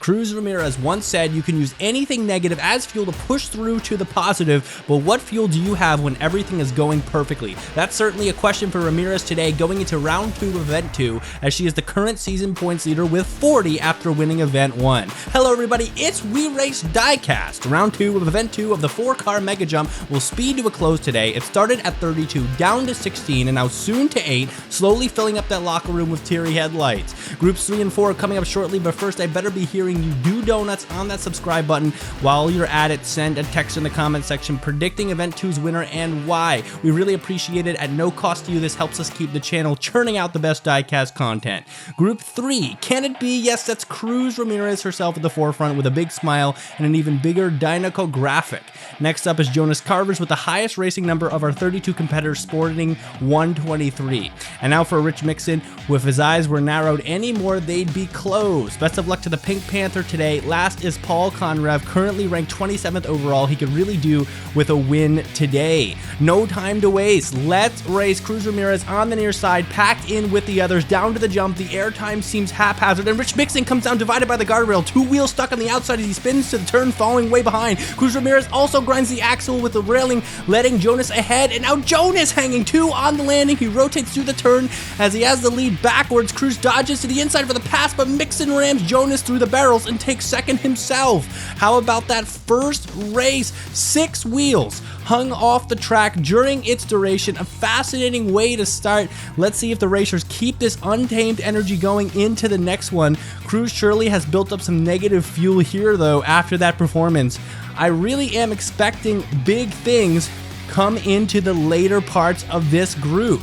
Cruz Ramirez once said you can use anything negative as fuel to push through to the positive, but what fuel do you have when everything is going perfectly? That's certainly a question for Ramirez today going into round 2 of event 2, as she is the current season points leader with 40 after winning event 1. Hello everybody, it's WeRaceDiecast. Round 2 of event 2 of the 4-car mega jump will speed to a close today. It started at 32, down to 16, and now soon to 8, slowly filling up that locker room with teary headlights. Groups 3 and 4 are coming up shortly, but first I better be hearing you do donuts on that subscribe button. While you're at it, send a text in the comment section predicting event 2's winner and why. We really appreciate it. At no cost to you, this helps us keep the channel churning out the best diecast content. Group 3, can it be? Yes, that's Cruz Ramirez herself at the forefront with a big smile and an even bigger Dynaco graphic. Next up is Jonas Carvers with the highest racing number of our 32 competitors, sporting 123. And now for Rich Mixon, if his eyes were narrowed anymore, they'd be closed. Best of luck to the Pink Panther today. Last is Paul Conrev, currently ranked 27th overall. He could really do with a win today. No time to waste. Let's race. Cruz Ramirez on the near side, packed in with the others, down to the jump. The airtime seems haphazard, and Rich Mixon comes down divided by the guardrail. 2 wheels stuck on the outside as he spins to the turn, falling way behind. Cruz Ramirez also grinds the axle with the railing, letting Jonas ahead, and now Jonas hanging 2 on the landing. He rotates through the turn as he has the lead backwards. Cruz dodges to the inside for the pass, but Mixon rams Jonas through the barrels and takes second himself. How about that first race? 6 wheels hung off the track during its duration. A fascinating way to start. Let's see if the racers keep this untamed energy going into the next one. Cruz surely has built up some negative fuel here though after that performance. I really am expecting big things come into the later parts of this group.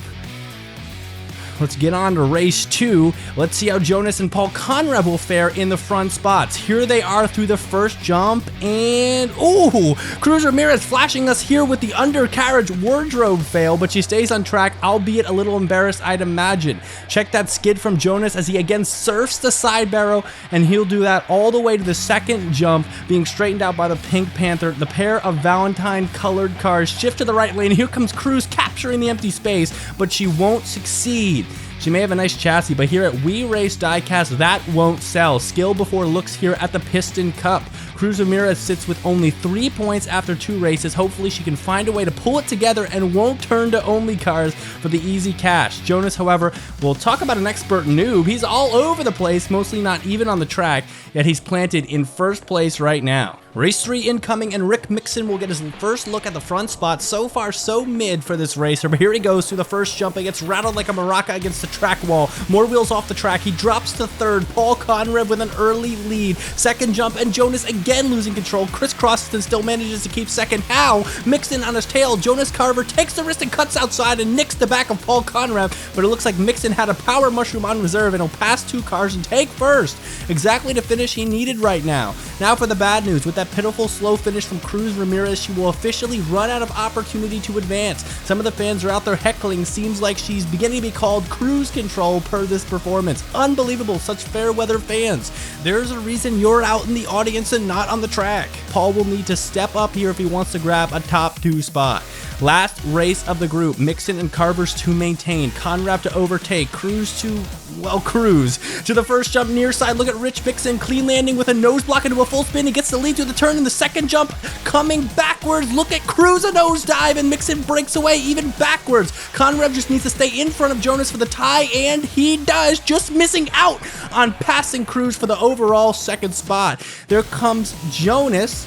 Let's get on to race 2. Let's see how Jonas and Paul Conrev will fare in the front spots. Here they are through the first jump, and ooh, Cruz Ramirez flashing us here with the undercarriage wardrobe fail, but she stays on track, albeit a little embarrassed, I'd imagine. Check that skid from Jonas as he again surfs the side barrow, and he'll do that all the way to the second jump, being straightened out by the Pink Panther. The pair of Valentine-colored cars shift to the right lane. Here comes Cruz capturing the empty space, but she won't succeed. She may have a nice chassis, but here at WeRaceDiecast, that won't sell. Skill before looks here at the Piston Cup. Cruz Ramirez sits with only 3 points after 2 races. Hopefully she can find a way to pull it together and won't turn to only cars for the easy cash. Jonas, however, we'll talk about an expert noob. He's all over the place, mostly not even on the track, yet he's planted in first place right now. Race 3 incoming, and Rick Mixon will get his first look at the front spot. So far, so mid for this racer, but here he goes through the first jump and gets rattled like a maraca against the track wall. More wheels off the track. He drops to third. Paul Conrev with an early lead. Second jump, and Jonas again losing control. Crisscrosses and still manages to keep second. How? Mixon on his tail. Jonas Carver takes the wrist and cuts outside and nicks the back of Paul Conrev, but it looks like Mixon had a power mushroom on reserve and he'll pass 2 cars and take first. Exactly the finish he needed right now. Now for the bad news. With that pitiful slow finish from Cruz Ramirez, she will officially run out of opportunity to advance. Some of the fans are out there heckling. Seems like she's beginning to be called cruise control per this performance. Unbelievable, such fair weather fans. There's a reason you're out in the audience and not on the track. Paul will need to step up here if he wants to grab a top 2 spot. Last race of the group, Mixon and Carvers to maintain, Conrev to overtake, Cruz to, well, cruise. To the first jump near side, look at Rich Mixon, clean landing with a nose block into a full spin. He gets the lead through the turn in the second jump, coming backwards. Look at Cruz, a nosedive, and Mixon breaks away even backwards. Conrev just needs to stay in front of Jonas for the tie, and he does, just missing out on passing Cruz for the overall second spot. There comes Jonas.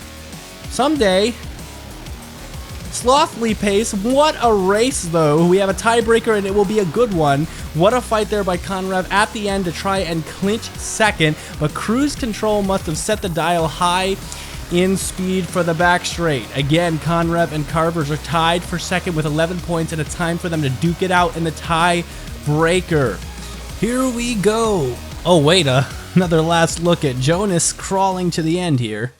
Someday, slothly pace. What a race though. We have a tiebreaker and it will be a good one. What a fight there by Conrev at the end to try and clinch second, but cruise control must have set the dial high in speed for the back straight. Again, Conrev and Carvers are tied for second with 11 points, and it's time for them to duke it out in the tiebreaker. Here we go. Oh wait, another last look at Jonas crawling to the end here.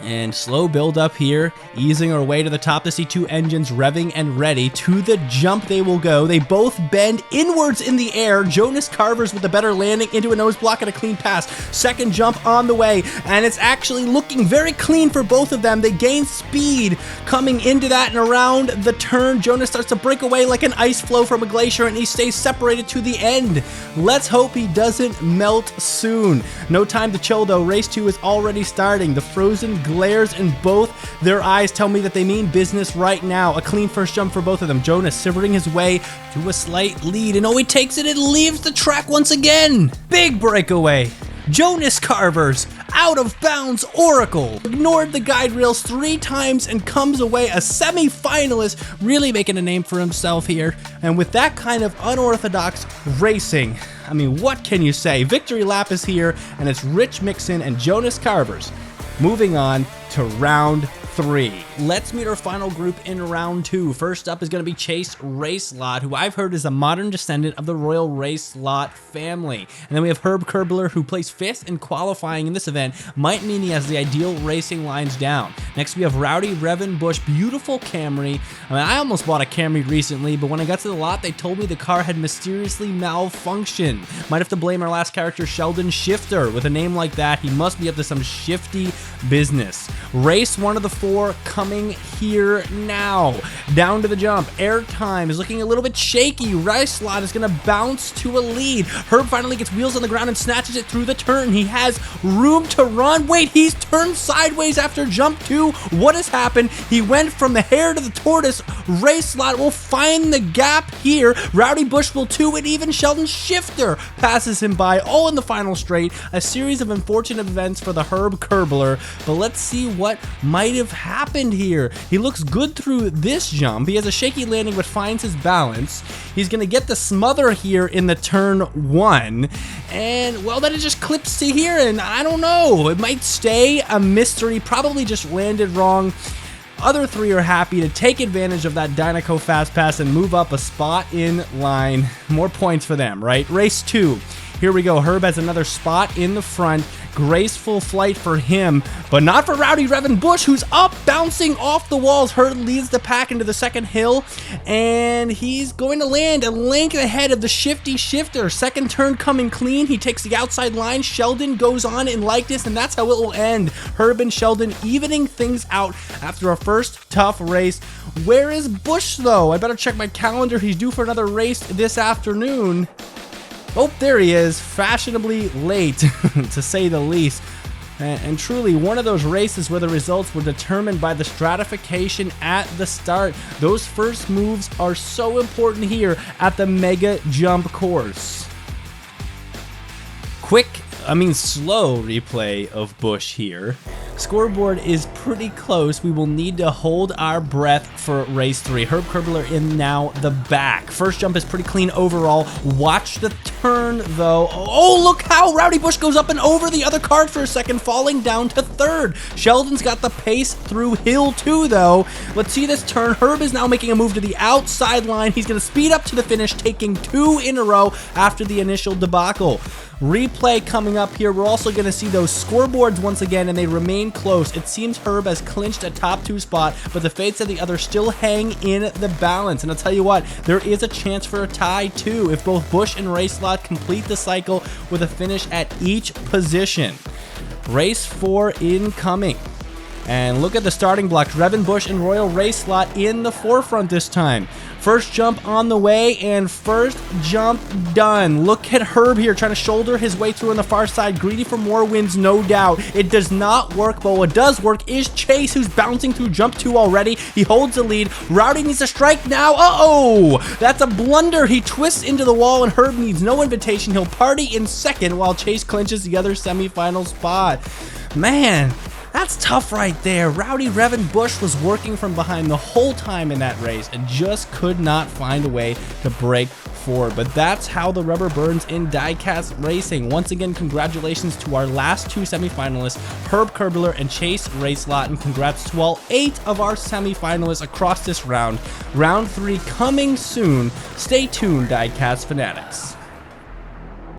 And slow build up here, easing our way to the top to see two engines revving and ready. To the jump they will go. They both bend inwards in the air. Jonas Carvers with a better landing into a nose block and a clean pass. Second jump on the way, and it's actually looking very clean for both of them. They gain speed coming into that, and around the turn, Jonas starts to break away like an ice flow from a glacier, and he stays separated to the end. Let's hope he doesn't melt soon. No time to chill though. Race 2 is already starting. The frozen glares in both their eyes tell me that they mean business right now. A clean first jump for both of them. Jonas sivering his way to a slight lead, and he takes it and leaves the track once again. Big breakaway. Jonas Carvers, out of bounds Oracle, ignored the guide rails 3 times and comes away a semi-finalist, really making a name for himself here. And with that kind of unorthodox racing, I mean, what can you say? Victory lap is here, and it's Rich Mixon and Jonas Carvers. Moving on to round 3. Let's meet our final group in round 2. First up is going to be Chase Racelot, who I've heard is a modern descendant of the Royal Racelot family. And then we have Herb Kerbler, who placed 5th in qualifying in this event. Might mean he has the ideal racing lines down. Next we have Rowdy Revan Bush, beautiful Camry. I mean, I almost bought a Camry recently, but when I got to the lot, they told me the car had mysteriously malfunctioned. Might have to blame our last character, Sheldon Shifter. With a name like that, he must be up to some shifty business. Race 1 of the 4 coming here now. Down to the jump. Airtime is looking a little bit shaky. Racelot is going to bounce to a lead. Herb finally gets wheels on the ground and snatches it through the turn. He has room to run. Wait, he's turned sideways after jump 2. What has happened? He went from the hare to the tortoise. Racelot will find the gap here. Rowdy Bush will too, and even Sheldon Shifter passes him by, all in the final straight. A series of unfortunate events for the Herb Kerbler, but let's see what might have happened here. He looks good through this jump. He has a shaky landing but finds his balance. He's going to get the smother here in the turn 1, and well, then it just clips to here, and I don't know. It might stay a mystery. Probably just landed wrong. Other 3 are happy to take advantage of that Dynaco Fast Pass and move up a spot in line. More points for them, right? Race 2. Here we go. Herb has another spot in the front. Graceful flight for him, but not for Rowdy Revan Bush, who's up, bouncing off the walls. Herb leads the pack into the second hill, and he's going to land a length ahead of the Shifty Shifter. Second turn coming clean. He takes the outside line. Sheldon goes on in likeness, and that's how it will end. Herb and Sheldon evening things out after a first tough race. Where is Bush, though? I better check my calendar. He's due for another race this afternoon. Oh, there he is, fashionably late, to say the least. And truly, one of those races where the results were determined by the stratification at the start. Those first moves are so important here at the Mega Jump course. Slow replay of Bush here. Scoreboard is pretty close. We will need to hold our breath for race 3. Herb Kerbler in now the back. First jump is pretty clean overall. Watch the turn though. Oh, look how Rowdy Bush goes up and over the other car for a second, falling down to 3rd. Sheldon's got the pace through hill 2 though. Let's see this turn. Herb is now making a move to the outside line. He's going to speed up to the finish, taking 2 in a row after the initial debacle. Replay coming up here. We're also going to see those scoreboards once again, and they remain close. It seems Herb has clinched a top 2 spot, but the fates of the other still hang in the balance. And I'll tell you what, there is a chance for a tie too if both Bush and Racelot complete the cycle with a finish at each position. Race 4 incoming. And look at the starting blocks. Revan Bush and Royal Racelot in the forefront this time. First jump on the way, and first jump done. Look at Herb here trying to shoulder his way through on the far side. Greedy for more wins, no doubt. It does not work, but what does work is Chase, who's bouncing through jump 2 already. He holds the lead. Rowdy needs to strike now. Uh-oh! That's a blunder. He twists into the wall, and Herb needs no invitation. He'll party in second while Chase clinches the other semifinal spot. Man, that's tough right there. Rowdy Revan Bush was working from behind the whole time in that race and just could not find a way to break forward. But that's how the rubber burns in diecast racing. Once again, congratulations to our last 2 semifinalists, Herb Kerbler and Chase Racelot, and congrats to all 8 of our semifinalists across this round. Round 3 coming soon. Stay tuned, diecast fanatics.